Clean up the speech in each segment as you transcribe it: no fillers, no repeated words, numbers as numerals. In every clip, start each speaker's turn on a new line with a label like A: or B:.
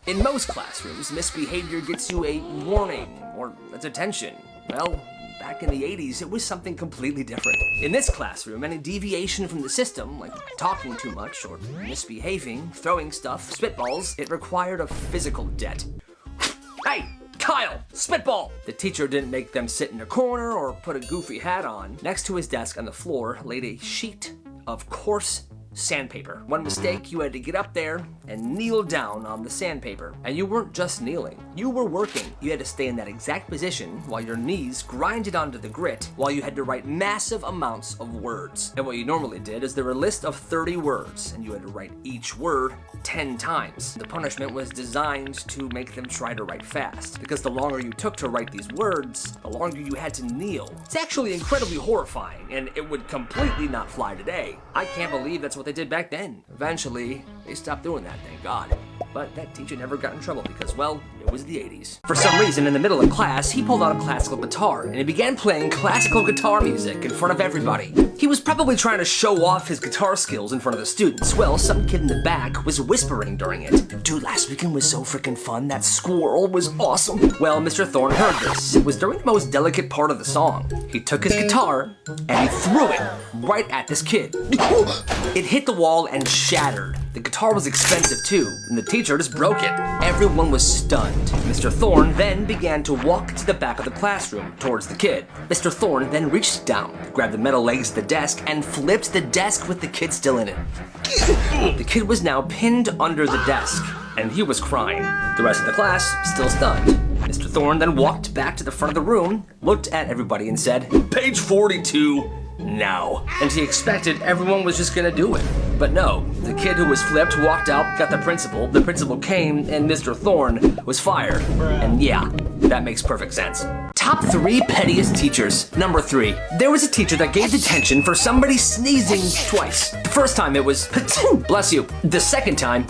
A: In most classrooms, misbehavior gets you a warning or a detention. Well, back in the 80s, it was something completely different. In this classroom, any deviation from the system, like talking too much or misbehaving, throwing stuff, spitballs, it required a physical debt. Hey! Kyle, spitball! The teacher didn't make them sit in a corner or put a goofy hat on. Next to his desk on the floor laid a sheet of coarse sandpaper. One mistake, you had to get up there and kneel down on the sandpaper. And you weren't just kneeling, you were working. You had to stay in that exact position while your knees grinded onto the grit while you had to write massive amounts of words. And what you normally did is there were a list of 30 words and you had to write each word 10 times. The punishment was designed to make them try to write fast, because the longer you took to write these words, the longer you had to kneel. It's actually incredibly horrifying, and it would completely not fly today. I can't believe that's what they did back then. Eventually, they stopped doing that, thank God. But that teacher never got in trouble because, well, it was the 80s. For some reason, in the middle of class, he pulled out a classical guitar and he began playing classical guitar music in front of everybody. He was probably trying to show off his guitar skills in front of the students. Well, some kid in the back was whispering during it. Dude, last weekend was so freaking fun. That squirrel was awesome. Well, Mr. Thorne heard this. It was during the most delicate part of the song. He took his guitar and he threw it right at this kid. It hit the wall and shattered. The guitar was expensive too, and the teacher just broke it. Everyone was stunned. Mr. Thorne then began to walk to the back of the classroom towards the kid. Mr. Thorne then reached down, grabbed the metal legs of the desk, and flipped the desk with the kid still in it. The kid was now pinned under the desk, and he was crying. The rest of the class still stunned. Mr. Thorne then walked back to the front of the room, looked at everybody and said, "Page 42. Now." And he expected everyone was just gonna do it. But no, the kid who was flipped walked out, got the principal came, and Mr. Thorne was fired. And yeah, that makes perfect sense. Top 3 pettiest teachers. Number 3, there was a teacher that gave detention for somebody sneezing twice. The first time it was, bless you. The second time,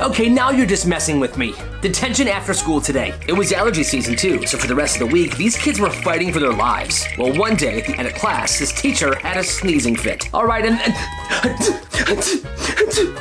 A: okay, now you're just messing with me. Detention after school today. It was allergy season too, so for the rest of the week, these kids were fighting for their lives. Well, one day at the end of class, this teacher had a sneezing fit. All right, and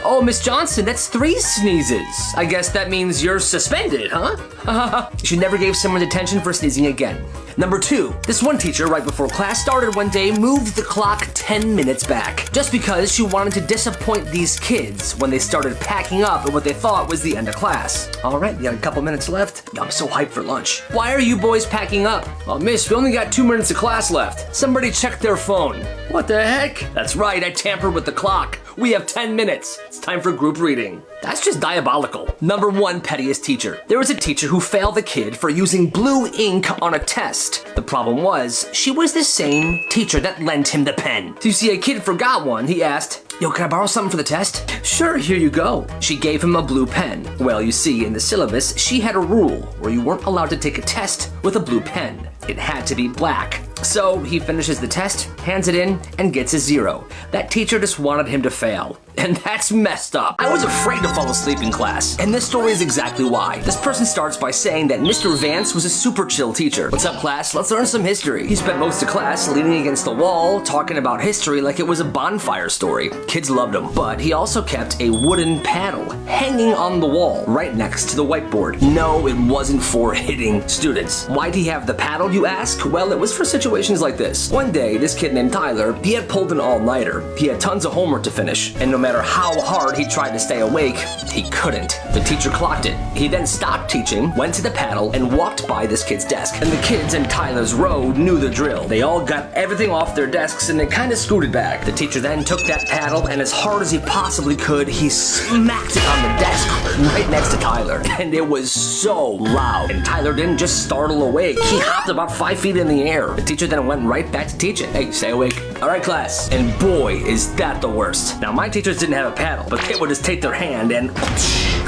A: oh, Miss Johnson, that's 3 sneezes. I guess that means you're suspended, huh? She never gave someone detention for sneezing again. Number 2, this one teacher right before class started one day moved the clock 10 minutes back just because she wanted to disappoint these kids when they started packing up at what they thought was the end of class. All right, you got a couple minutes left. I'm so hyped for lunch. Why are you boys packing up? Oh, miss, we only got 2 minutes of class left. Somebody check their phone. What the heck? That's right, I tampered with the clock. We have 10 minutes. It's time for group reading. That's just diabolical. Number 1 pettiest teacher. There was a teacher who failed the kid for using blue ink on a test. The problem was, she was the same teacher that lent him the pen. So you see, a kid forgot one. He asked, "Yo, can I borrow something for the test?" "Sure, here you go." She gave him a blue pen. Well, you see, in the syllabus, she had a rule where you weren't allowed to take a test with a blue pen. It had to be black. So he finishes the test, hands it in, and gets a 0. That teacher just wanted him to fail. And that's messed up. I was afraid to fall asleep in class, and this story is exactly why. This person starts by saying that Mr. Vance was a super chill teacher. What's up, class? Let's learn some history. He spent most of class leaning against the wall, talking about history like it was a bonfire story. Kids loved him, but he also kept a wooden paddle hanging on the wall right next to the whiteboard. No, it wasn't for hitting students. Why'd he have the paddle, you ask? Well, it was for situations like this. One day, this kid named Tyler, he had pulled an all-nighter. He had tons of homework to finish, and no matter how hard he tried to stay awake, he couldn't. The teacher clocked it. He then stopped teaching, went to the paddle, and walked by this kid's desk. And the kids in Tyler's row knew the drill. They all got everything off their desks and they kind of scooted back. The teacher then took that paddle and as hard as he possibly could, he smacked it on the desk right next to Tyler. And it was so loud. And Tyler didn't just startle awake. He hopped about 5 feet in the air. The teacher then went right back to teaching. "Hey, stay awake." "All right, class." And boy, is that the worst. Now, my teachers didn't have a paddle, but they would just take their hand and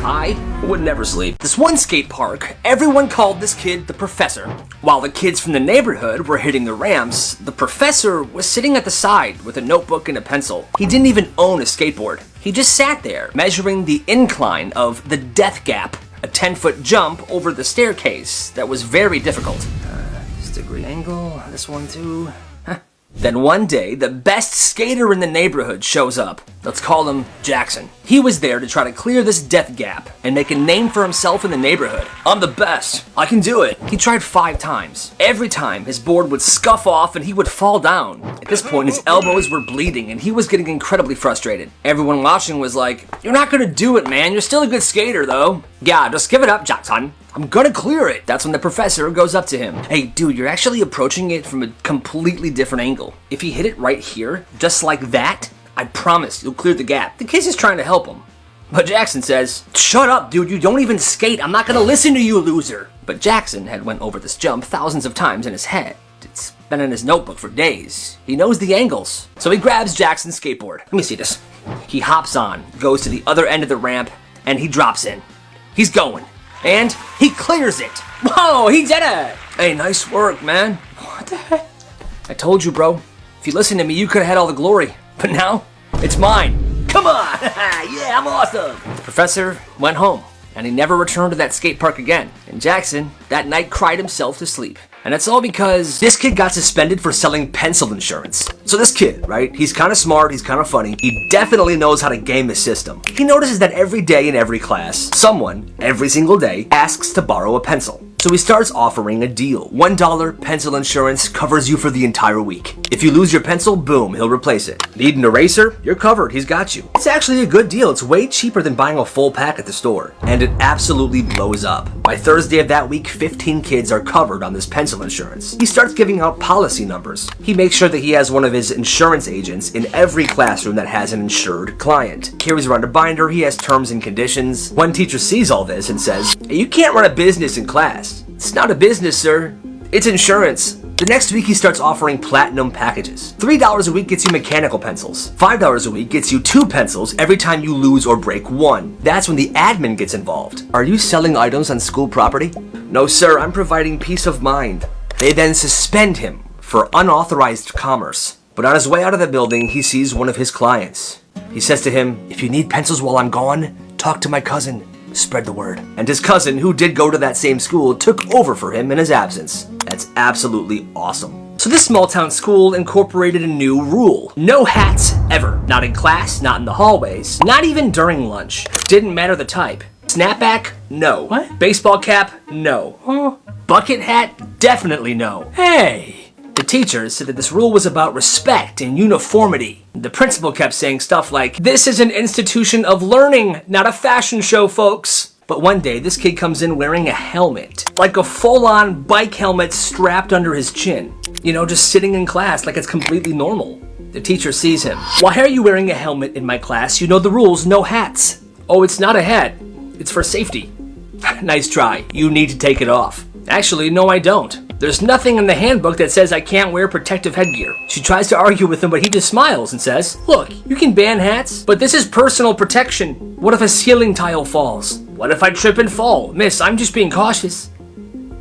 A: I would never sleep. This one skate park, everyone called this kid the professor. While the kids from the neighborhood were hitting the ramps, the professor was sitting at the side with a notebook and a pencil. He didn't even own a skateboard. He just sat there, measuring the incline of the death gap, a 10-foot jump over the staircase that was very difficult. This degree angle, this one too. Then one day, the best skater in the neighborhood shows up. Let's call him Jackson. He was there to try to clear this death gap and make a name for himself in the neighborhood. I'm the best. I can do it. He tried 5 times. Every time, his board would scuff off and he would fall down. At this point, his elbows were bleeding and he was getting incredibly frustrated. Everyone watching was like, "You're not gonna do it, man. You're still a good skater, though. Yeah, just give it up, Jackson. I'm gonna clear it." That's when the professor goes up to him. "Hey, dude, you're actually approaching it from a completely different angle. If you hit it right here, just like that, I promise you'll clear the gap." The kid's just trying to help him. But Jackson says, "Shut up, dude, you don't even skate. I'm not gonna listen to you, loser." But Jackson had went over this jump thousands of times in his head. It's been in his notebook for days. He knows the angles. So he grabs Jackson's skateboard. Let me see this. He hops on, goes to the other end of the ramp, and he drops in. He's going. And he clears it. Whoa, he did it! Hey, nice work, man. What the heck? I told you, bro. If you listened to me, you could have had all the glory. But now, it's mine. Come on! Yeah, I'm awesome! The professor went home, and he never returned to that skate park again. And Jackson, that night, cried himself to sleep. And it's all because this kid got suspended for selling pencil insurance. So this kid, right, he's kind of smart, he's kind of funny, he definitely knows how to game the system. He notices that every day in every class, someone, every single day, asks to borrow a pencil. So he starts offering a deal. $1 pencil insurance covers you for the entire week. If you lose your pencil, boom, he'll replace it. Need an eraser? You're covered, he's got you. It's actually a good deal. It's way cheaper than buying a full pack at the store. And it absolutely blows up. By Thursday of that week, 15 kids are covered on this pencil insurance. He starts giving out policy numbers. He makes sure that he has one of his insurance agents in every classroom that has an insured client. Carries around a binder, he has terms and conditions. One teacher sees all this and says, "Hey, you can't run a business in class. It's not a business, sir. It's insurance." The next week, he starts offering platinum packages. $3 a week gets you mechanical pencils. $5 a week gets you 2 pencils every time you lose or break 1. That's when the admin gets involved. "Are you selling items on school property?" "No, sir, I'm providing peace of mind." They then suspend him for unauthorized commerce. But on his way out of the building, he sees one of his clients. He says to him, "If you need pencils while I'm gone, talk to my cousin. Spread the word." And his cousin, who did go to that same school, took over for him in his absence. That's absolutely awesome. So this small town school incorporated a new rule. No hats ever. Not in class, not in the hallways, not even during lunch. Didn't matter the type. Snapback? No. What? Baseball cap? No. Huh? Bucket hat? Definitely no. Hey! The teachers said that this rule was about respect and uniformity. The principal kept saying stuff like, "This is an institution of learning, not a fashion show, folks." But one day, this kid comes in wearing a helmet. Like a full-on bike helmet strapped under his chin. You know, just sitting in class like it's completely normal. The teacher sees him. "Why are you wearing a helmet in my class? You know the rules, no hats." "Oh, it's not a hat. It's for safety." "Nice try. You need to take it off." "Actually, no, I don't. There's nothing in the handbook that says I can't wear protective headgear." She tries to argue with him, but he just smiles and says, "Look, you can ban hats, but this is personal protection. What if a ceiling tile falls? What if I trip and fall? Miss, I'm just being cautious."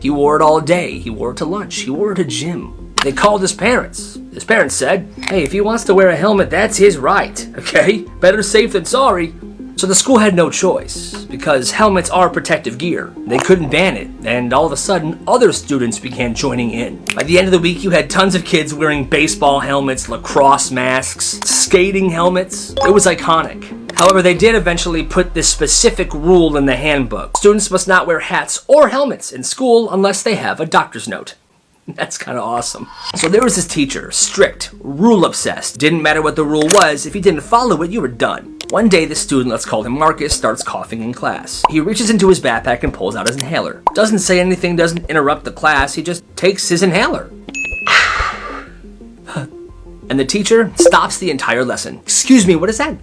A: He wore it all day. He wore it to lunch. He wore it to gym. They called his parents. His parents said, "Hey, if he wants to wear a helmet, that's his right, okay? Better safe than sorry." So the school had no choice, because helmets are protective gear. They couldn't ban it, and all of a sudden, other students began joining in. By the end of the week, you had tons of kids wearing baseball helmets, lacrosse masks, skating helmets. It was iconic. However, they did eventually put this specific rule in the handbook. Students must not wear hats or helmets in school unless they have a doctor's note. That's kind of awesome. So there was this teacher, strict, rule-obsessed. Didn't matter what the rule was, if you didn't follow it, you were done. One day, the student, let's call him Marcus, starts coughing in class. He reaches into his backpack and pulls out his inhaler. Doesn't say anything, doesn't interrupt the class, he just takes his inhaler. And the teacher stops the entire lesson. "Excuse me, what is that?"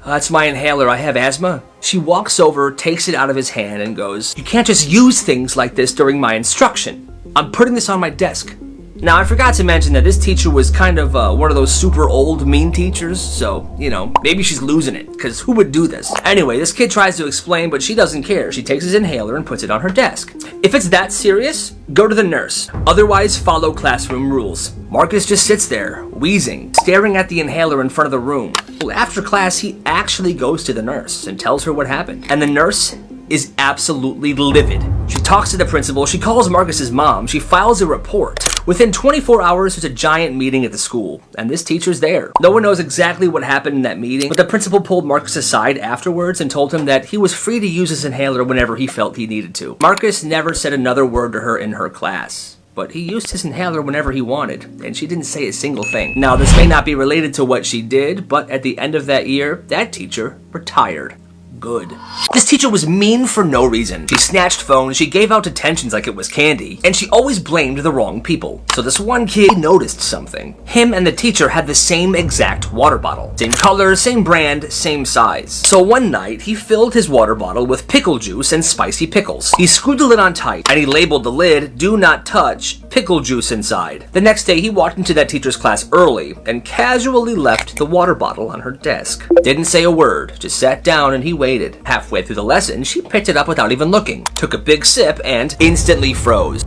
A: "That's my inhaler, I have asthma." She walks over, takes it out of his hand, and goes, "You can't just use things like this during my instruction. I'm putting this on my desk." Now, I forgot to mention that this teacher was kind of one of those super old, mean teachers, so, you know, maybe she's losing it, because who would do this? Anyway, this kid tries to explain, but she doesn't care. She takes his inhaler and puts it on her desk. If it's that serious, go to the nurse. Otherwise, follow classroom rules. Marcus just sits there, wheezing, staring at the inhaler in front of the room. Well, after class, he actually goes to the nurse and tells her what happened. And the nurse is absolutely livid. She talks to the principal, she calls Marcus's mom, she files a report. Within 24 hours, there's a giant meeting at the school, and this teacher's there. No one knows exactly what happened in that meeting, but the principal pulled Marcus aside afterwards and told him that he was free to use his inhaler whenever he felt he needed to. Marcus never said another word to her in her class, but he used his inhaler whenever he wanted, and she didn't say a single thing. Now, this may not be related to what she did, but at the end of that year, that teacher retired. Good. This teacher was mean for no reason. She snatched phones, she gave out detentions like it was candy, and she always blamed the wrong people. So this one kid noticed something. Him and the teacher had the same exact water bottle. Same color, same brand, same size. So one night, he filled his water bottle with pickle juice and spicy pickles. He screwed the lid on tight, and he labeled the lid, "Do not touch, pickle juice inside." The next day, he walked into that teacher's class early and casually left the water bottle on her desk. Didn't say a word, just sat down and he waited. Halfway through the lesson, she picked it up without even looking, took a big sip, and instantly froze.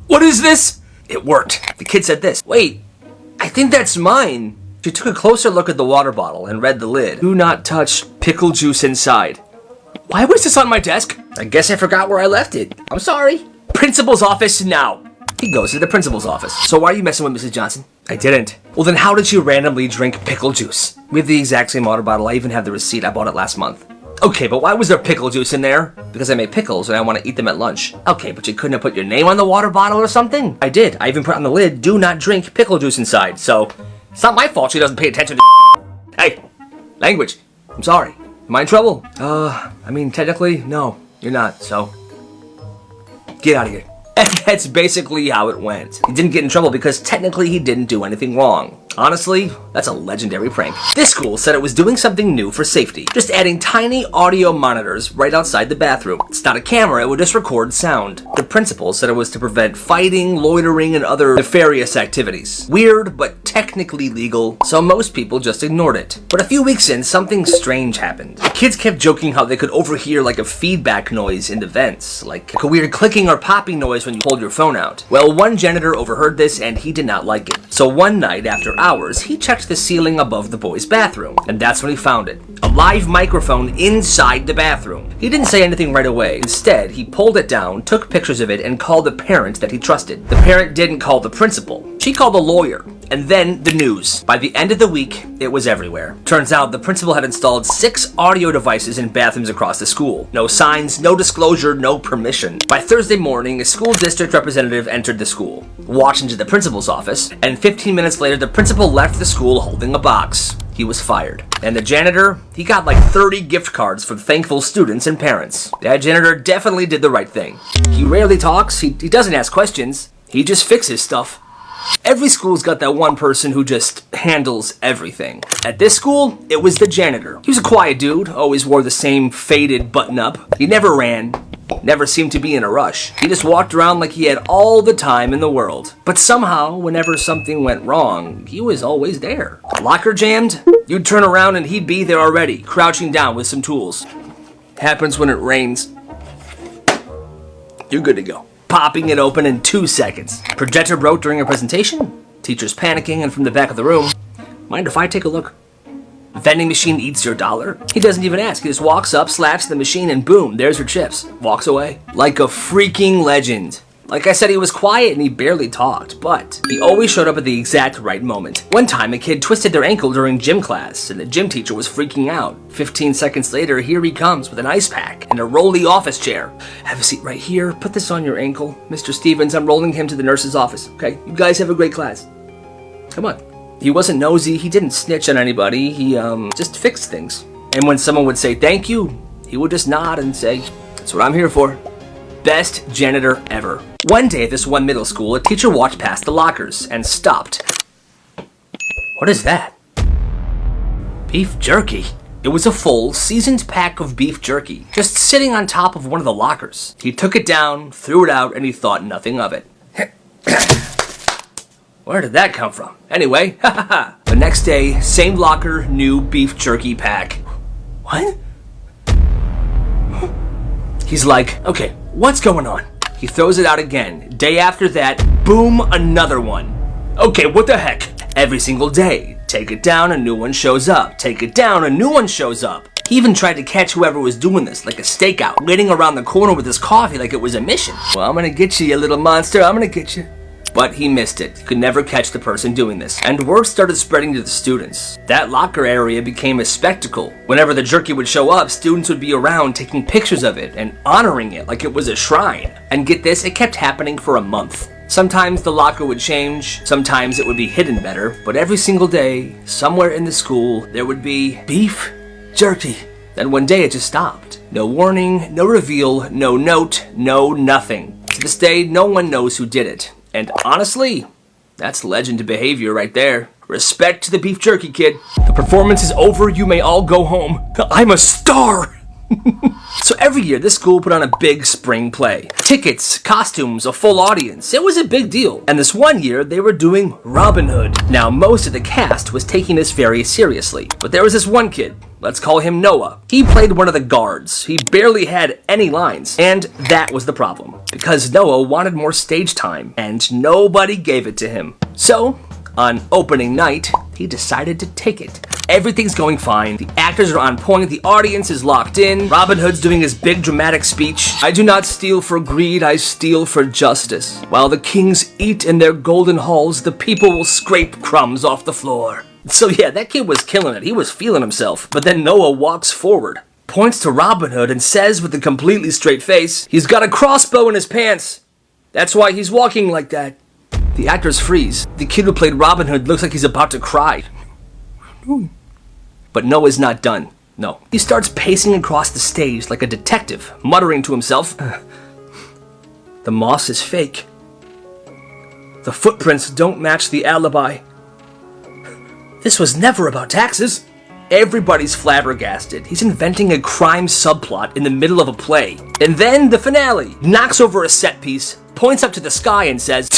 A: What is this? It worked. The kid said this. Wait, I think that's mine. She took a closer look at the water bottle and read the lid. "Do not touch, pickle juice inside." Why was this on my desk? I guess I forgot where I left it. I'm sorry. Principal's office now. He goes to the principal's office. "So why are you messing with Mrs. Johnson?" "I didn't." "Well, then how did you randomly drink pickle juice?" "We have the exact same water bottle. I even have the receipt. I bought it last month." "Okay, but why was there pickle juice in there?" "Because I make pickles and I want to eat them at lunch." "Okay, but you couldn't have put your name on the water bottle or something?" "I did. I even put on the lid, 'Do not drink pickle juice inside.' So it's not my fault she doesn't pay attention to Hey, language. I'm sorry. Am I in trouble?" I mean, technically, no, you're not, so get out of here." And that's basically how it went. He didn't get in trouble because technically he didn't do anything wrong. Honestly, that's a legendary prank. This school said it was doing something new for safety, just adding tiny audio monitors right outside the bathroom. It's not a camera, it would just record sound. The principal said it was to prevent fighting, loitering, and other nefarious activities. Weird, but technically legal, so most people just ignored it. But a few weeks in, something strange happened. The kids kept joking how they could overhear like a feedback noise in the vents, like a weird clicking or popping noise when you pulled your phone out. Well, one janitor overheard this and he did not like it. So one night after hours, he checked the ceiling above the boys' bathroom, and that's when he found it. A live microphone inside the bathroom. He didn't say anything right away. Instead, he pulled it down, took pictures of it, and called a parent that he trusted. The parent didn't call the principal. She called a lawyer. And then the news. By the end of the week, it was everywhere. Turns out the principal had installed 6 audio devices in bathrooms across the school. No signs, no disclosure, no permission. By Thursday morning, a school district representative entered the school, walked into the principal's office, and 15 minutes later, the principal left the school holding a box. He was fired. And the janitor, he got like 30 gift cards for thankful students and parents. That janitor definitely did the right thing. He rarely talks, he doesn't ask questions, he just fixes stuff. Every school's got that one person who just handles everything. At this school, it was the janitor. He was a quiet dude, always wore the same faded button-up. He never ran, never seemed to be in a rush. He just walked around like he had all the time in the world. But somehow, whenever something went wrong, he was always there. A locker jammed, you'd turn around and he'd be there already, crouching down with some tools. Happens when it rains. You're good to go. Popping it open in 2 seconds. Projector broke during a presentation. Teacher's panicking, and from the back of the room, "Mind if I take a look?" Vending machine eats your dollar. He doesn't even ask. He just walks up, slaps the machine, and boom, there's your chips. Walks away. Like a freaking legend. Like I said, he was quiet and he barely talked, but he always showed up at the exact right moment. One time, a kid twisted their ankle during gym class, and the gym teacher was freaking out. 15 seconds later, here he comes with an ice pack and a rolly office chair. "Have a seat right here. Put this on your ankle. Mr. Stevens, I'm rolling him to the nurse's office. Okay, you guys have a great class. Come on." He wasn't nosy. He didn't snitch on anybody. He just fixed things. And when someone would say thank you, he would just nod and say, "That's what I'm here for." Best janitor ever. One day at this one middle school, a teacher walked past the lockers and stopped. "What is that?" "Beef jerky." It was a full, seasoned pack of beef jerky, just sitting on top of one of the lockers. He took it down, threw it out, and he thought nothing of it. Where did that come from? Anyway, the next day, same locker, new beef jerky pack. What? He's like, okay, what's going on? He throws it out again. Day after that, boom, another one. Okay, what the heck? Every single day. Take it down, a new one shows up. Take it down, a new one shows up. He even tried to catch whoever was doing this, like a stakeout, waiting around the corner with his coffee like it was a mission. Well, I'm gonna get you, you little monster, I'm gonna get you. But he missed it. Could never catch the person doing this. And word started spreading to the students. That locker area became a spectacle. Whenever the jerky would show up, students would be around taking pictures of it and honoring it like it was a shrine. And get this, it kept happening for a month. Sometimes the locker would change, sometimes it would be hidden better, but every single day, somewhere in the school, there would be beef jerky. Then one day it just stopped. No warning, no reveal, no note, no nothing. To this day, no one knows who did it. And honestly, that's legend behavior right there. Respect to the beef jerky kid. The performance is over, you may all go home. I'm a star! So every year, this school put on a big spring play. Tickets, costumes, a full audience. It was a big deal. And this one year, they were doing Robin Hood. Now, most of the cast was taking this very seriously. But there was this one kid. Let's call him Noah. He played one of the guards. He barely had any lines. And that was the problem. Because Noah wanted more stage time. And nobody gave it to him. So, on opening night, he decided to take it. Everything's going fine. The actors are on point. The audience is locked in. Robin Hood's doing his big dramatic speech. I do not steal for greed, I steal for justice. While the kings eat in their golden halls, the people will scrape crumbs off the floor. So yeah, that kid was killing it. He was feeling himself. But then Noah walks forward, points to Robin Hood, and says with a completely straight face, he's got a crossbow in his pants. That's why he's walking like that. The actors freeze. The kid who played Robin Hood looks like he's about to cry. But Noah's not done. No. He starts pacing across the stage like a detective, muttering to himself, the moss is fake. The footprints don't match the alibi. This was never about taxes. Everybody's flabbergasted. He's inventing a crime subplot in the middle of a play. And then the finale. Knocks over a set piece, points up to the sky and says,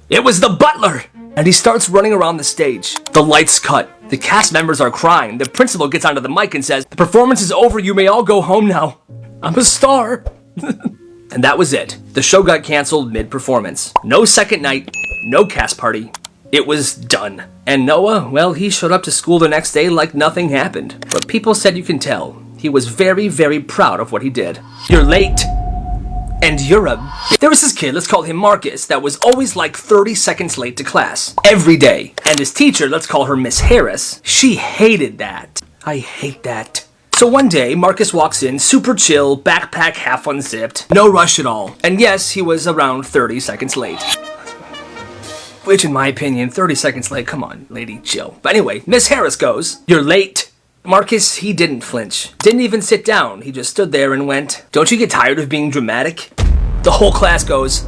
A: it was the butler! And he starts running around the stage. The lights cut. The cast members are crying. The principal gets onto the mic and says, the performance is over, you may all go home now. I'm a star. And that was it. The show got canceled mid-performance. No second night, no cast party. It was done. And Noah, well, he showed up to school the next day like nothing happened. But people said you can tell. He was very, very proud of what he did. You're late. And there was this kid, let's call him Marcus, that was always like 30 seconds late to class. Every day. And his teacher, let's call her Miss Harris, she hated that. I hate that. So one day, Marcus walks in, super chill, backpack half unzipped, no rush at all. And yes, he was around 30 seconds late. Which, in my opinion, 30 seconds late, come on, lady, chill. But anyway, Miss Harris goes, you're late. Marcus, he didn't flinch. Didn't even sit down. He just stood there and went, don't you get tired of being dramatic? The whole class goes,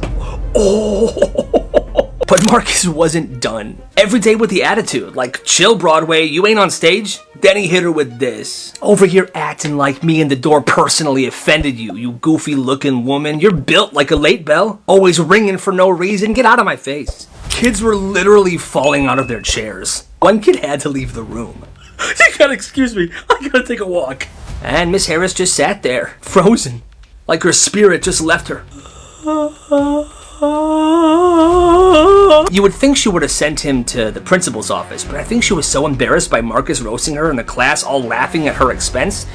A: oh. But Marcus wasn't done. Every day with the attitude, like, chill Broadway, you ain't on stage? Then he hit her with this. Over here acting like me in the door personally offended you, you goofy looking woman. You're built like a late bell. Always ringing for no reason. Get out of my face. Kids were literally falling out of their chairs. One kid had to leave the room. You gotta excuse me, I gotta take a walk. And Miss Harris just sat there, frozen, like her spirit just left her. You would think she would have sent him to the principal's office, but I think she was so embarrassed by Marcus roasting her and the class all laughing at her expense,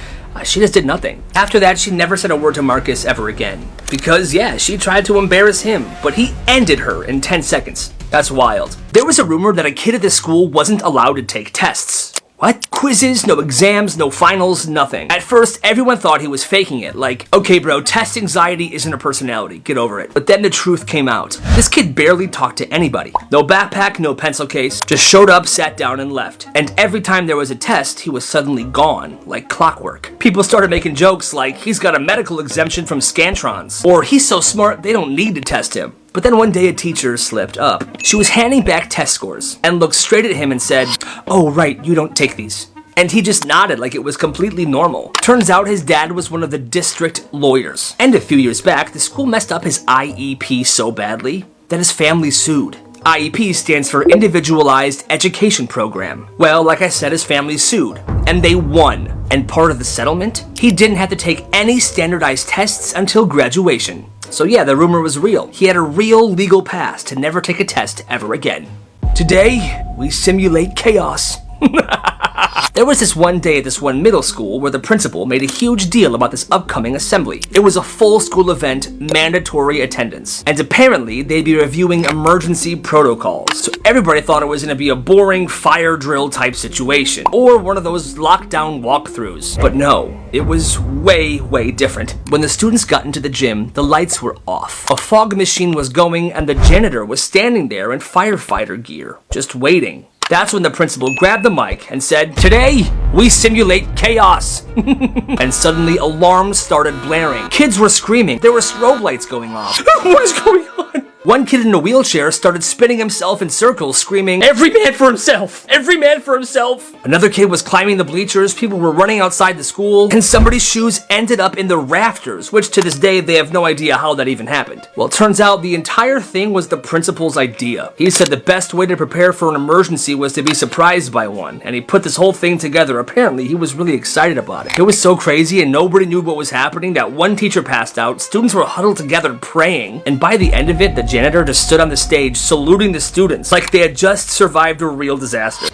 A: she just did nothing. After that, she never said a word to Marcus ever again. Because, yeah, she tried to embarrass him, but he ended her in 10 seconds. That's wild. There was a rumor that a kid at this school wasn't allowed to take tests. What? Quizzes, no exams, no finals, nothing. At first, everyone thought he was faking it, like, okay bro, test anxiety isn't a personality, get over it. But then the truth came out. This kid barely talked to anybody. No backpack, no pencil case, just showed up, sat down, and left. And every time there was a test, he was suddenly gone, like clockwork. People started making jokes like, he's got a medical exemption from Scantrons, or he's so smart they don't need to test him. But then one day a teacher slipped up. She was handing back test scores and looked straight at him and said, oh right, you don't take these. And he just nodded like it was completely normal. Turns out his dad was one of the district lawyers. And a few years back, the school messed up his IEP so badly that his family sued. IEP stands for Individualized Education Program. Well, like I said, his family sued, and they won. And part of the settlement, he didn't have to take any standardized tests until graduation. So yeah, the rumor was real. He had a real legal pass to never take a test ever again. Today, we simulate chaos. There was this one day at this one middle school where the principal made a huge deal about this upcoming assembly. It was a full school event, mandatory attendance, and apparently they'd be reviewing emergency protocols. So everybody thought it was going to be a boring fire drill type situation, or one of those lockdown walkthroughs. But no, it was way different. When the students got into the gym, the lights were off. A fog machine was going and the janitor was standing there in firefighter gear, just waiting. That's when the principal grabbed the mic and said, "Today, we simulate chaos." And suddenly alarms started blaring. Kids were screaming. There were strobe lights going off. What is going on? One kid in a wheelchair started spinning himself in circles, screaming, "Every man for himself! Every man for himself!" Another kid was climbing the bleachers, people were running outside the school, and somebody's shoes ended up in the rafters, which to this day they have no idea how that even happened. Well, it turns out the entire thing was the principal's idea. He said the best way to prepare for an emergency was to be surprised by one, and he put this whole thing together. Apparently, he was really excited about it. It was so crazy and nobody knew what was happening that one teacher passed out, students were huddled together praying, and by the end of it, the janitor just stood on the stage saluting the students like they had just survived a real disaster.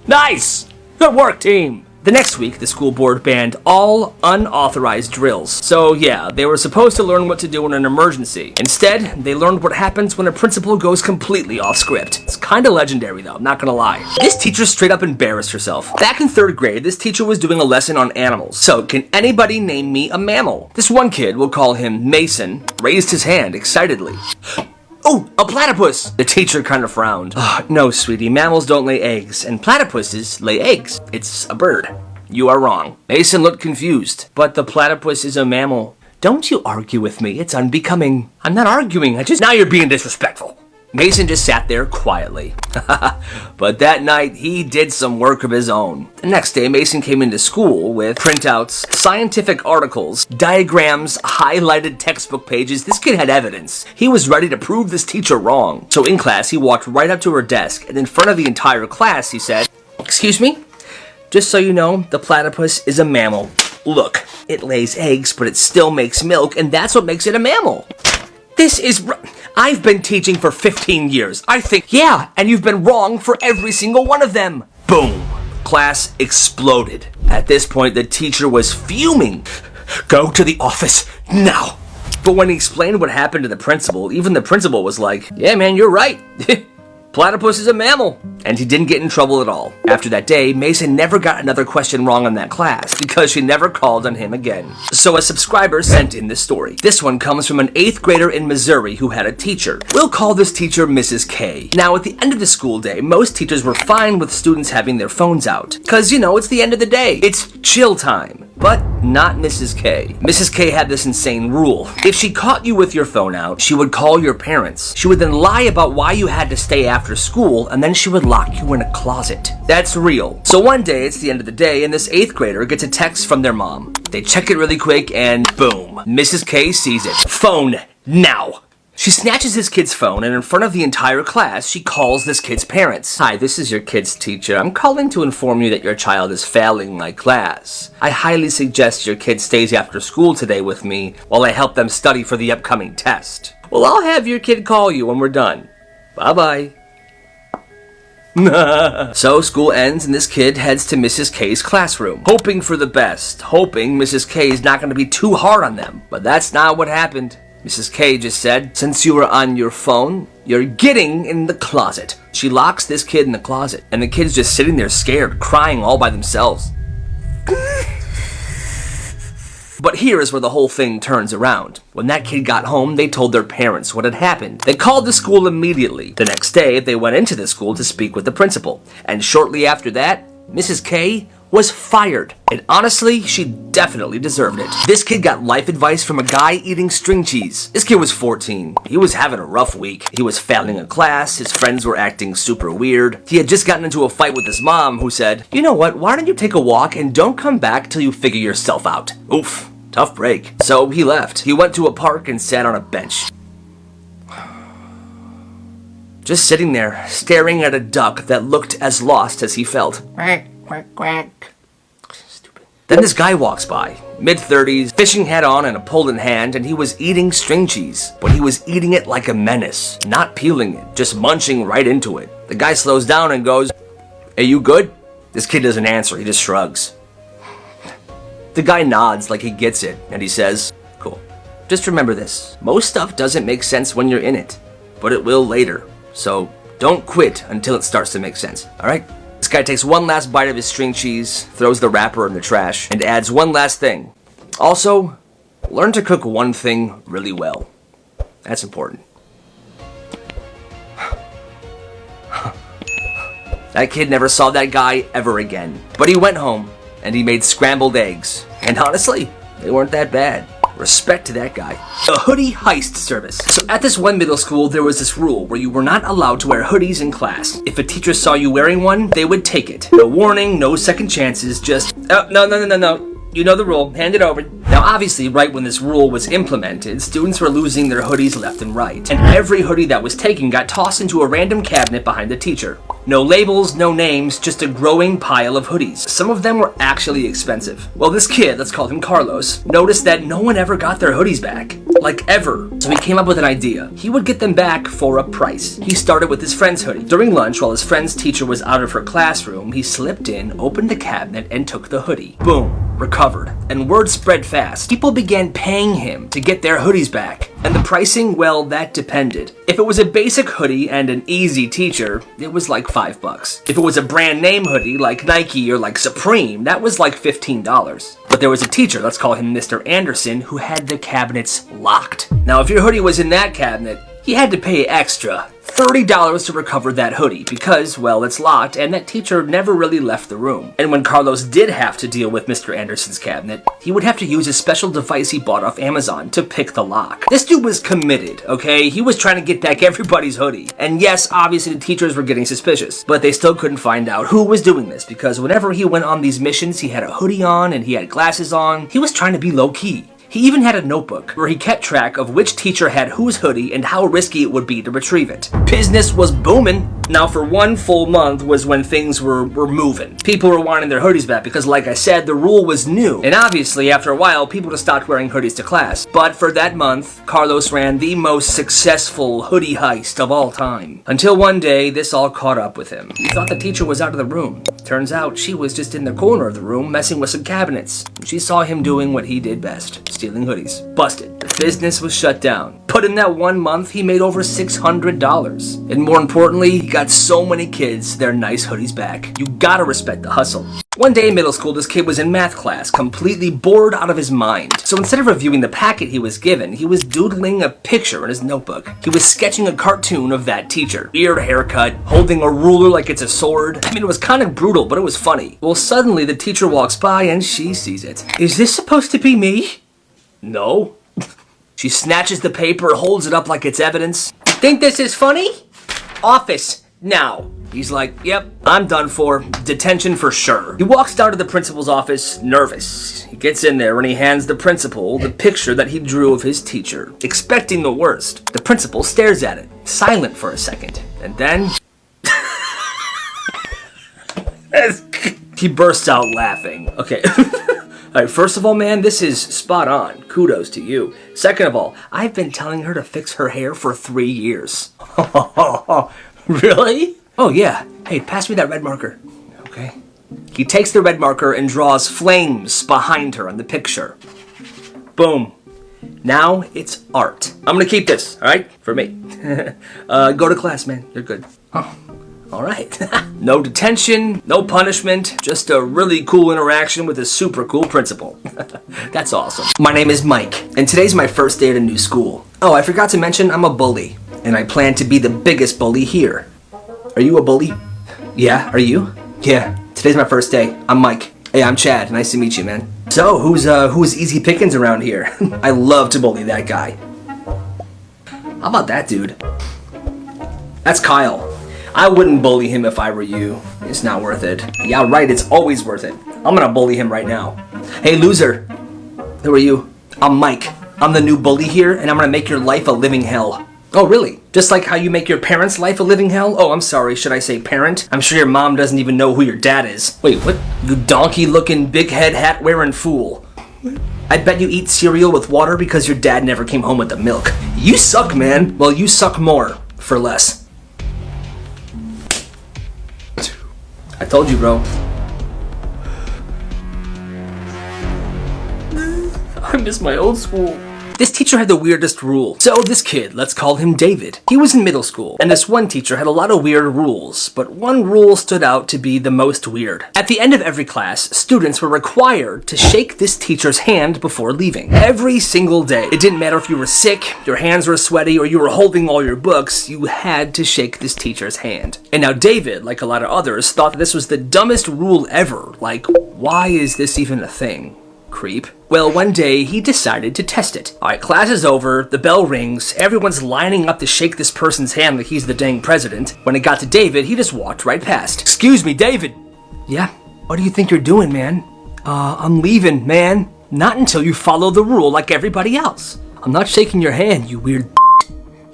A: Nice! Good work, team! The next week, the school board banned all unauthorized drills. So yeah, they were supposed to learn what to do in an emergency. Instead, they learned what happens when a principal goes completely off script. It's kinda legendary though, not gonna lie. This teacher straight up embarrassed herself. Back in 3rd grade, this teacher was doing a lesson on animals. So, can anybody name me a mammal? This one kid, we'll call him Mason, raised his hand excitedly. "Oh, a platypus!" The teacher kind of frowned. "No, sweetie, mammals don't lay eggs, and platypuses lay eggs. It's a bird." "You are wrong." Mason looked confused. "But the platypus is a mammal." "Don't you argue with me, it's unbecoming." "I'm not arguing, Now you're being disrespectful." Mason just sat there quietly. But that night, he did some work of his own. The next day, Mason came into school with printouts, scientific articles, diagrams, highlighted textbook pages. This kid had evidence. He was ready to prove this teacher wrong. So in class, he walked right up to her desk, and in front of the entire class, he said, "Excuse me? Just so you know, the platypus is a mammal. Look, it lays eggs, but it still makes milk, and that's what makes it a mammal." I've been teaching for 15 years. Yeah, and you've been wrong for every single one of them. Boom. Class exploded. At this point, the teacher was fuming. "Go to the office now." But when he explained what happened to the principal, even the principal was like, "Yeah, man, you're right. Platypus is a mammal." And he didn't get in trouble at all. After that day, Mason never got another question wrong in that class because she never called on him again. So a subscriber sent in this story. This one comes from an 8th grader in Missouri who had a teacher. We'll call this teacher Mrs. K. Now, at the end of the school day, most teachers were fine with students having their phones out. Cause, it's the end of the day. It's chill time. But not Mrs. K. Mrs. K had this insane rule. If she caught you with your phone out, she would call your parents. She would then lie about why you had to stay after school, and then she would lock you in a closet. That's real. So one day, it's the end of the day, and this 8th grader gets a text from their mom. They check it really quick, and boom, Mrs. K sees it. "Phone, now." She snatches this kid's phone, and in front of the entire class, she calls this kid's parents. "Hi, this is your kid's teacher. I'm calling to inform you that your child is failing my class. I highly suggest your kid stays after school today with me while I help them study for the upcoming test." "Well, I'll have your kid call you when we're done. Bye-bye." So school ends and this kid heads to Mrs. K's classroom, hoping for the best, hoping Mrs. K is not going to be too hard on them. But that's not what happened. Mrs. K just said, "Since you were on your phone, you're getting in the closet." She locks this kid in the closet, and the kid's just sitting there scared, crying all by themselves. But here is where the whole thing turns around. When that kid got home, they told their parents what had happened. They called the school immediately. The next day, they went into the school to speak with the principal. And shortly after that, Mrs. K was fired. And honestly, she definitely deserved it. This kid got life advice from a guy eating string cheese. This kid was 14. He was having a rough week. He was failing a class. His friends were acting super weird. He had just gotten into a fight with his mom who said, "You know what, why don't you take a walk and don't come back till you figure yourself out." Oof. Tough break. So he left. He went to a park and sat on a bench. Just sitting there, staring at a duck that looked as lost as he felt. Quack, quack, quack. Stupid. Then this guy walks by, mid-30s, fishing hat on and a pole in hand, and he was eating string cheese. But he was eating it like a menace, not peeling it, just munching right into it. The guy slows down and goes, Hey, you good? This kid doesn't answer, he just shrugs. The guy nods like he gets it, and he says, cool. Just remember this, most stuff doesn't make sense when you're in it, but it will later. So don't quit until it starts to make sense, alright? This guy takes one last bite of his string cheese, throws the wrapper in the trash, and adds one last thing. Also, learn to cook one thing really well. That's important. That kid never saw that guy ever again. But he went home, and he made scrambled eggs. And honestly, they weren't that bad. Respect to that guy. A hoodie heist service. So at this one middle school, there was this rule where you were not allowed to wear hoodies in class. If a teacher saw you wearing one, they would take it. No warning, no second chances, just, oh, no. You know the rule, hand it over. Now obviously, right when this rule was implemented, students were losing their hoodies left and right. And every hoodie that was taken got tossed into a random cabinet behind the teacher. No labels, no names, just a growing pile of hoodies. Some of them were actually expensive. Well, this kid, let's call him Carlos, noticed that no one ever got their hoodies back. Like ever. So he came up with an idea. He would get them back for a price. He started with his friend's hoodie. During lunch, while his friend's teacher was out of her classroom, he slipped in, opened the cabinet, and took the hoodie. Boom. Recovered. And word spread fast. People began paying him to get their hoodies back. And the pricing, well, that depended. If it was a basic hoodie and an easy teacher, it was like $5. If it was a brand name hoodie like Nike or like Supreme, that was like $15. But there was a teacher, let's call him Mr. Anderson, who had the cabinets locked. Now, if your hoodie was in that cabinet, he had to pay extra, $30 to recover that hoodie because, well, it's locked and that teacher never really left the room. And when Carlos did have to deal with Mr. Anderson's cabinet, he would have to use a special device he bought off Amazon to pick the lock. This dude was committed, okay? He was trying to get back everybody's hoodie. And yes, obviously the teachers were getting suspicious, but they still couldn't find out who was doing this because whenever he went on these missions, he had a hoodie on and he had glasses on. He was trying to be low-key. He even had a notebook where he kept track of which teacher had whose hoodie and how risky it would be to retrieve it. Business was booming. Now for 1 full month was when things were moving. People were wanting their hoodies back because, like I said, the rule was new. And obviously, after a while, people just stopped wearing hoodies to class. But for that month, Carlos ran the most successful hoodie heist of all time. Until one day, this all caught up with him. He thought the teacher was out of the room. Turns out she was just in the corner of the room messing with some cabinets. She saw him doing what he did best, stealing hoodies. Busted. The business was shut down. But in that 1 month, he made over $600. And more importantly, he got so many kids their nice hoodies back. You gotta respect the hustle. One day in middle school, this kid was in math class, completely bored out of his mind. So instead of reviewing the packet he was given, he was doodling a picture in his notebook. He was sketching a cartoon of that teacher. Weird haircut, holding a ruler like it's a sword. I mean, it was kind of brutal, but it was funny. Well, suddenly the teacher walks by and she sees it. Is this supposed to be me? No. She snatches the paper, holds it up like it's evidence. Think this is funny? Office, now. He's like, yep, I'm done for. Detention for sure. He walks down to the principal's office, nervous. He gets in there and he hands the principal the picture that he drew of his teacher, expecting the worst. The principal stares at it, silent for a second, and then... he bursts out laughing. Okay. Alright, first of all, man, this is spot on. Kudos to you. Second of all, I've been telling her to fix her hair for 3 years. Really? Oh, yeah. Hey, pass me that red marker. Okay. He takes the red marker and draws flames behind her on the picture. Boom. Now it's art. I'm gonna keep this, alright? For me. Go to class, man. You're good. Oh. Alright. No detention, no punishment, just a really cool interaction with a super cool principal. That's awesome. My name is Mike, and today's my first day at a new school. Oh, I forgot to mention I'm a bully, and I plan to be the biggest bully here. Are you a bully? Yeah, are you? Yeah, today's my first day. I'm Mike. Hey, I'm Chad. Nice to meet you, man. So, who's easy pickings around here? I love to bully that guy. How about that dude? That's Kyle. I wouldn't bully him if I were you. It's not worth it. Yeah, right, it's always worth it. I'm gonna bully him right now. Hey, loser. Who are you? I'm Mike. I'm the new bully here, and I'm gonna make your life a living hell. Oh, really? Just like how you make your parents' life a living hell? Oh, I'm sorry, should I say parent? I'm sure your mom doesn't even know who your dad is. Wait, what? You donkey-looking, big-head, hat-wearing fool. I bet you eat cereal with water because your dad never came home with the milk. You suck, man. Well, you suck more. For less. I told you, bro. I miss my old school. This teacher had the weirdest rule. So this kid, let's call him David. He was in middle school, and this one teacher had a lot of weird rules, but one rule stood out to be the most weird. At the end of every class, students were required to shake this teacher's hand before leaving. Every single day. It didn't matter if you were sick, your hands were sweaty, or you were holding all your books, you had to shake this teacher's hand. And now David, like a lot of others, thought that this was the dumbest rule ever. Like, why is this even a thing? Creep. Well, one day he decided to test it. Alright, class is over, the bell rings, everyone's lining up to shake this person's hand like he's the dang president. When it got to David, he just walked right past. Excuse me, David! Yeah? What do you think you're doing, man? I'm leaving, man. Not until you follow the rule like everybody else. I'm not shaking your hand, you weird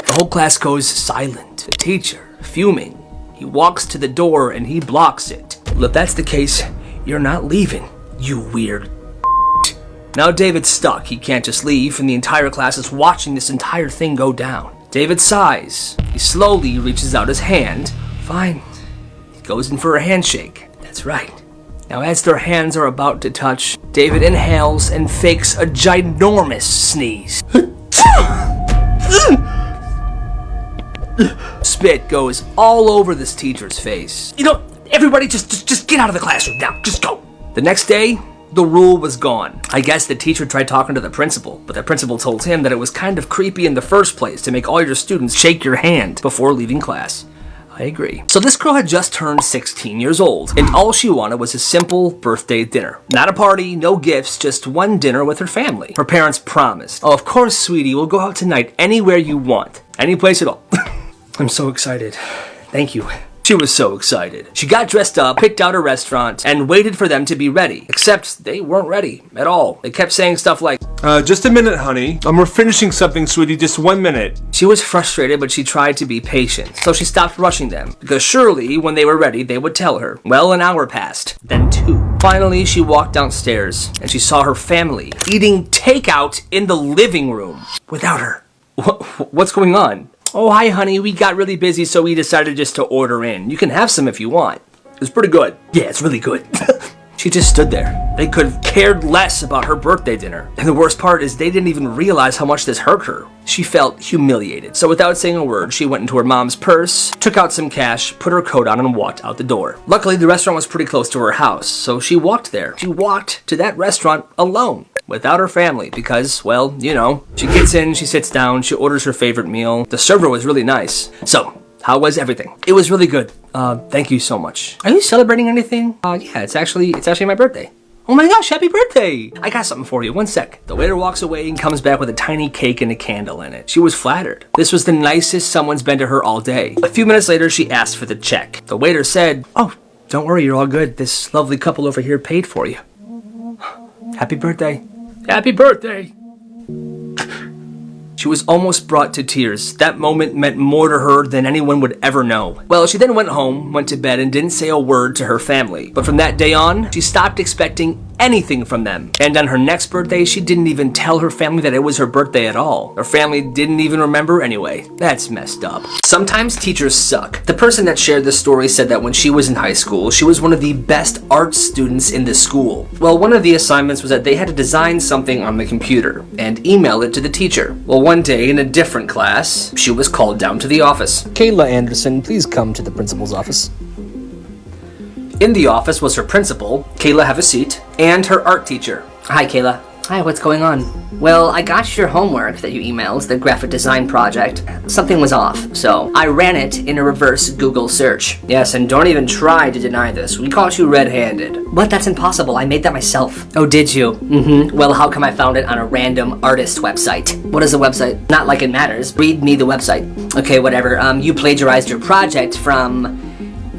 A: The whole class goes silent. The teacher, fuming. He walks to the door and he blocks it. Well, if that's the case, you're not leaving, you weird Now David's stuck. He can't just leave, and the entire class is watching this entire thing go down. David sighs. He slowly reaches out his hand. Fine. He goes in for a handshake. That's right. Now as their hands are about to touch, David inhales and fakes a ginormous sneeze. Spit goes all over this teacher's face. You know, everybody just get out of the classroom now. Just go. The next day, the rule was gone. I guess the teacher tried talking to the principal, but the principal told him that it was kind of creepy in the first place to make all your students shake your hand before leaving class. I agree. So this girl had just turned 16 years old, and all she wanted was a simple birthday dinner. Not a party, no gifts, just one dinner with her family. Her parents promised, "Oh, of course, sweetie, we'll go out tonight anywhere you want. Any place at all." I'm so excited. Thank you. She was so excited. She got dressed up, picked out a restaurant, and waited for them to be ready. Except they weren't ready at all. They kept saying stuff like,
B: just a minute, honey. We're finishing something, sweetie. Just 1 minute.
A: She was frustrated, but she tried to be patient. So she stopped rushing them, because surely when they were ready, they would tell her. Well, an hour passed, then 2. Finally, she walked downstairs, and she saw her family eating takeout in the living room without her. What's going on? "Oh, hi, honey. We got really busy, so we decided just to order in. You can have some if you want." It was pretty good. Yeah, it's really good. She just stood there. They could have cared less about her birthday dinner. And the worst part is they didn't even realize how much this hurt her. She felt humiliated. So without saying a word, she went into her mom's purse, took out some cash, put her coat on, and walked out the door. Luckily, the restaurant was pretty close to her house, so she walked there. She walked to that restaurant alone, without her family, because, well, you know. She gets in, she sits down, she orders her favorite meal. The server was really nice. So, how was everything? It was really good. Thank you so much. Are you celebrating anything? Yeah, it's actually my birthday. Oh my gosh, happy birthday! I got something for you, 1 sec. The waiter walks away and comes back with a tiny cake and a candle in it. She was flattered. This was the nicest someone's been to her all day. A few minutes later, she asked for the check. The waiter said, "Oh, don't worry, you're all good. This lovely couple over here paid for you." Happy birthday. Happy birthday! She was almost brought to tears. That moment meant more to her than anyone would ever know. Well, she then went home, went to bed, and didn't say a word to her family. But from that day on, she stopped expecting anything from them. And on her next birthday, she didn't even tell her family that it was her birthday at all. Her family didn't even remember anyway. That's messed up. Sometimes teachers suck. The person that shared this story said that when she was in high school, she was one of the best art students in the school. Well, one of the assignments was that they had to design something on the computer and email it to the teacher. Well, one day in a different class, she was called down to the office. "Kayla Anderson, please come to the principal's office." In the office was her principal, Kayla, have a seat, and her art teacher. "Hi, Kayla." "Hi, what's going on?" "Well, I got your homework that you emailed, the graphic design project. Something was off, so I ran it in a reverse Google search." "Yes, and don't even try to deny this. We caught you red-handed." "What? That's impossible. I made that myself." "Oh, did you?" "Mm-hmm. Well, how come I found it on a random artist website?" "What is the website?" "Not like it matters. Read me the website." "Okay, whatever. You plagiarized your project from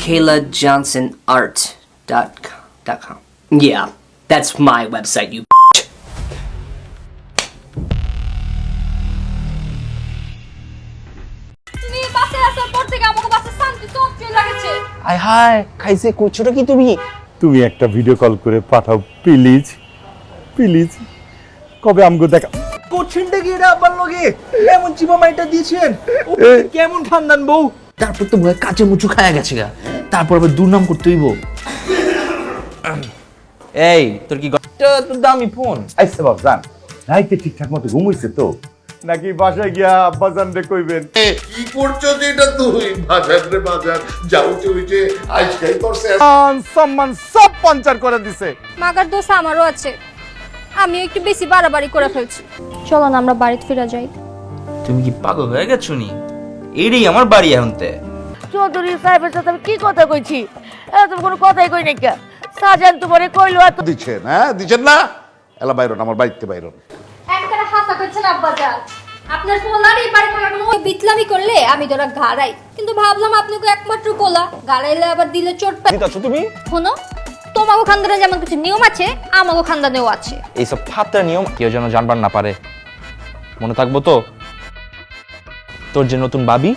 A: KaylaJohnsonArt.com. Yeah, that's my website, you
C: high high খাইছে কোচোটা কি তুমি
D: একটা video call করে পাঠাও please please কবে আমগো দেখা
C: কোচিনটা কি এটা আবার লগে এমন চিপা মাইটা দিয়েছেন কেমন ঠান্ডান বউ তারপর তো ভয় কাচে মুচু খায়া গেছে গা তারপর আবার দুর্নাম করতে হইব এই তোর কি তো দামি ফোন?
E: আইসা বাপ জান রাইতে ঠিকঠাক মতো ঘুমাইছে তো নাকি বাসায় গিয়া আব্বা জান রে কইবেন
F: কি করছো এটা তুই বাজার রে বাজার যাও তুই যে আজকাল করছে
E: সম্মান সব পাঞ্চার করে দিছে।
G: মাগার দোষ আমারও আছে, আমি একটু বেশি বাড়াবাড়ি করে ফেলছি। চলো না আমরা বাড়িতে ফিরে যাই।
C: তুমি কি পাগল হয়ে গেছো নি? এইটাই আমার বাড়ি এখনতে।
H: চৌধুরী সাহেবের সাথে আমি কি কথা কইছি? তুমি কোনো কথাই কই নাই কে? সাজান তোমারে কইলো এত
F: দিচ্ছেন, হ্যাঁ দিচ্ছেন না? এলা বাইরন, আমার বাড়িতে বাইরন।
G: একবারে হাসা করছেন আব্বাজান। আপনার পোলার এই বাড়ি থাকার কোনো বিতলামি করলে আমি তোরা গাড়াই, কিন্তু ভাবলাম আপনাকে একমাত্র পোলা গাড়াইলে আবার দিলে চোট পাই।
C: তুমি
G: শোনো, তোমাগো খানদানে যেমন কিছু নিয়ম আছে আমাগো খানদানেও আছে।
C: এইসব ফাত্রা নিয়ম কেউ যেন জানবার না পারে, মনে থাকবো তো? তোর যে নতুন বাবি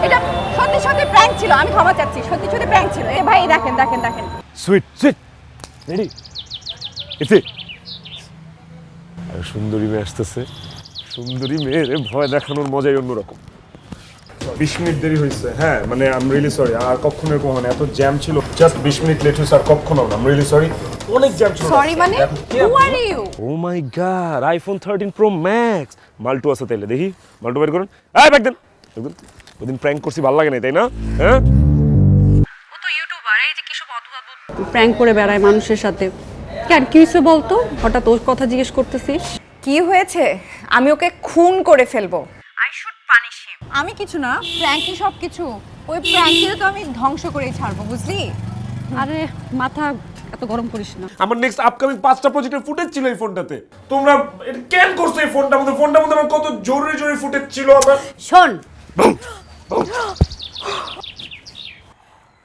H: এটা সত্যি সত্যি প্র্যাঙ্ক ছিল, আমি ক্ষমা চাচ্ছি, সত্যি সত্যি প্র্যাঙ্ক ছিল। এ ভাই দেখেন দেখেন দেখেন,
D: সুইট সুইট রেডি ইফি সুন্দরী মেয়ে আসতেছে। সুন্দরী মেয়ের ভয় দেখানোর মজাই অন্যরকম।
B: 20 মিনিট দেরি হয়েছে। হ্যাঁ মানে আই এম রিয়েলি সরি। আর কখনো এরকম হয় না, এত জ্যাম ছিল। জাস্ট 20 মিনিট লেট হয়েছে, আর কখনো না। আই এম রিয়েলি সরি, অনেক জ্যাম ছিল।
H: সরি মানে who are you?
D: Oh my god, iPhone 13 pro max. মাল্টু আছে তাইলে, দেখি মাল্টু বের করুন। এই ব্যাক দেন। ওদিন প্র্যাঙ্ক করছি, ভালো লাগে না তাই না? হ্যাঁ
I: ও তো ইউটিউবার, এই যে কি সব অদ্ভুত প্র্যাঙ্ক করে বেড়ায় মানুষের সাথে। কেন কি হয়েছে বলতো? হঠাৎ ওর কথা জিজ্ঞেস করতেছিস?
H: কি হয়েছে? আমি ওকে খুন করে ফেলবো।
I: I should punish him.
H: আমি কিছু না, প্র্যাঙ্কই সব কিছু। ওই প্র্যাঙ্কটা তো আমি ধ্বংস করেই ছাড়বো, বুঝলি?
I: আরে মাথা এত গরম করিস না।
B: আমার নেক্সট আপকামিং 5টা প্রজেক্টের ফুটেজ ছিল এই ফোনটাতে। তোমরা এটা কেন করছো এই ফোনটার মধ্যে? ফোনটার মধ্যে আমার কত জরুরি জরুরি ফুটেজ ছিল আমার।
I: শোন,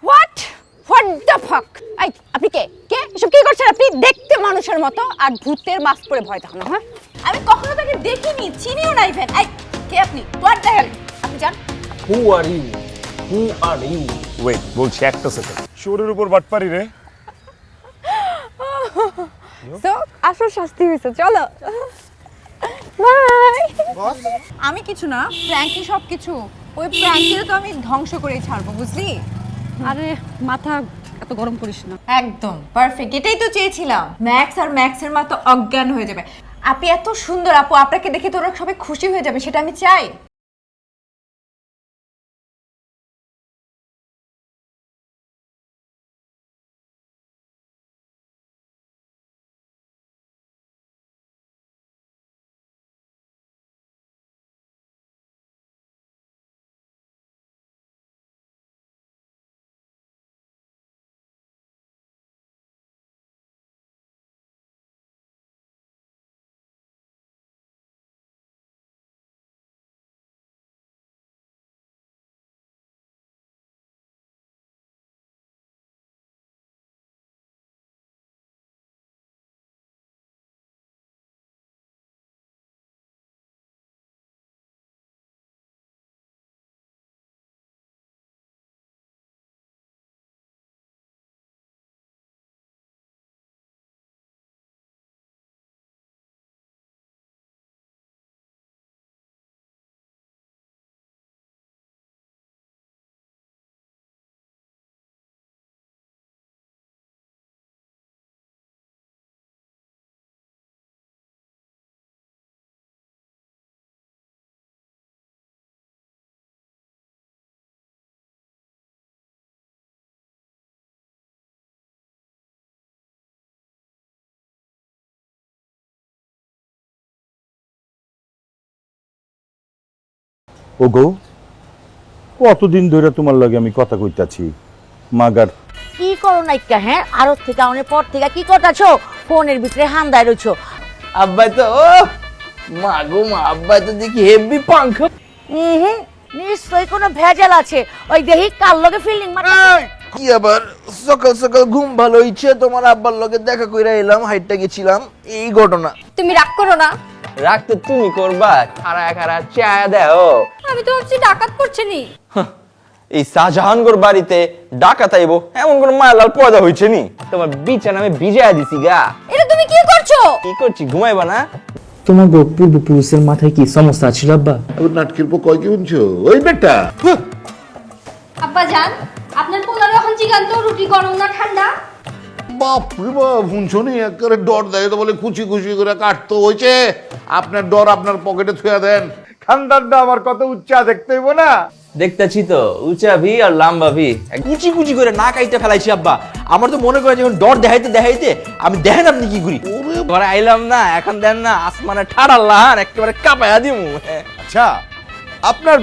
H: হোয়াট হোয়াট দ্য ফাক? এই আপনি কে কে এসব কি করছেন আপনি? দেখতে মানুষের মতো আর ভূতের মাস্ক পরে ভয় দেখানো। হ্যাঁ, আমি কখনো তাকে দেখিনি, চিনিও না ইভেন। এই কে আপনি? What the hell? আপনি জান?
C: Who are you? Who are you?
D: Wait, বলছি একটা সেকেন্ড। শোরের উপর বাটপারি রে।
H: তো আসল শাস্তি হয়েছে, চলো বাই। আমি কিছু না, প্র্যাঙ্কই সব কিছু। ওই প্র্যাঙ্কটা তো আমি ধ্বংস করেই ছাড়বো, বুঝলি?
I: আরে মাথা এত গরম করিস না।
H: একদম পারফেক্ট, এটাই তো চেয়েছিলাম। ম্যাক্স আর ম্যাক্সের মা তো অজ্ঞান হয়ে যাবে। আপনি এত সুন্দর আপু, আপনাকে দেখে তোরা সবাই খুশি হয়ে যাবে, সেটা আমি চাই।
E: ও গো, কতদিন ধরে তোমার লগে আমি কথা কইতাছি, মাগার
J: কি করো নাইকা? হ্যাঁ, আরো থেকে অনেক পর থেকে কি করতেছো? ফোনের ভিতরে হান্দায় রয়েছো।
C: আব্বাই তো ও মা গো মা, আব্বাই তো দেখি হেভি পাঙ্খ।
J: হুম, নিশ্চয়ই কোনো ভেজাল আছে। ওই দেখি কার লগে ফিল্ডিং মার।
C: কি আবার সকাল সকাল ঘুম ভালো হইছে, তোমার আব্বার লগে দেখা কইরা এলাম, হাইটটা গেছিলাম, এই ঘটনা।
G: তুমি রাগ করো না।
C: রাখতে তুমি করবা, খাড়া খাড়া চায়া দাও।
G: আমি তো ভাবছি ডাকাত পড়ছে নি।
C: এই শাহজাহানগর বাড়িতে ডাকাত আইবো এমন কোন মায়ালাল পয়দা হইছে নি? তোমার বিছানা আমি ভিজায়া দিছি গা।
G: এটা তুমি কি করছো?
C: কি করছি, ঘুমাইবা না?
K: তোমার পূর্বপুরুষের মাথায় কি সমস্যা ছিল আব্বা?
F: আবার নাটকের পর কয় কি শুনছো ওই বেটা?
G: আব্বা জান, আপনার পোলারে এখন জিগান তো রুটি গরম না ঠান্ডা?
F: বাপ রে বাপ, শুনছো নি একেবারে ডর দেয় তো বলে খুশি খুশি করে কাটতো হয়েছে। আপনার ডর আপনার পকেটে থুয়া দেন।
E: খানদানটা আমার কত উচ্চা দেখতে হইব না?
C: দেখতেছি তো, উঁচা ভি আর লম্বা ভি, কুচি কুচি করে না কাইটা ফেলাইছি আব্বা। আমার তো মনে করে যখন ডর দেখাইতে দেখাইতে আমি দেখেন আপনি কি করি। ঘরে আইলাম না, এখন দেন না আসমানে ঠাড়াল্লাহান একেবারে কাঁপায়া দিমু।
E: আচ্ছা, আপনার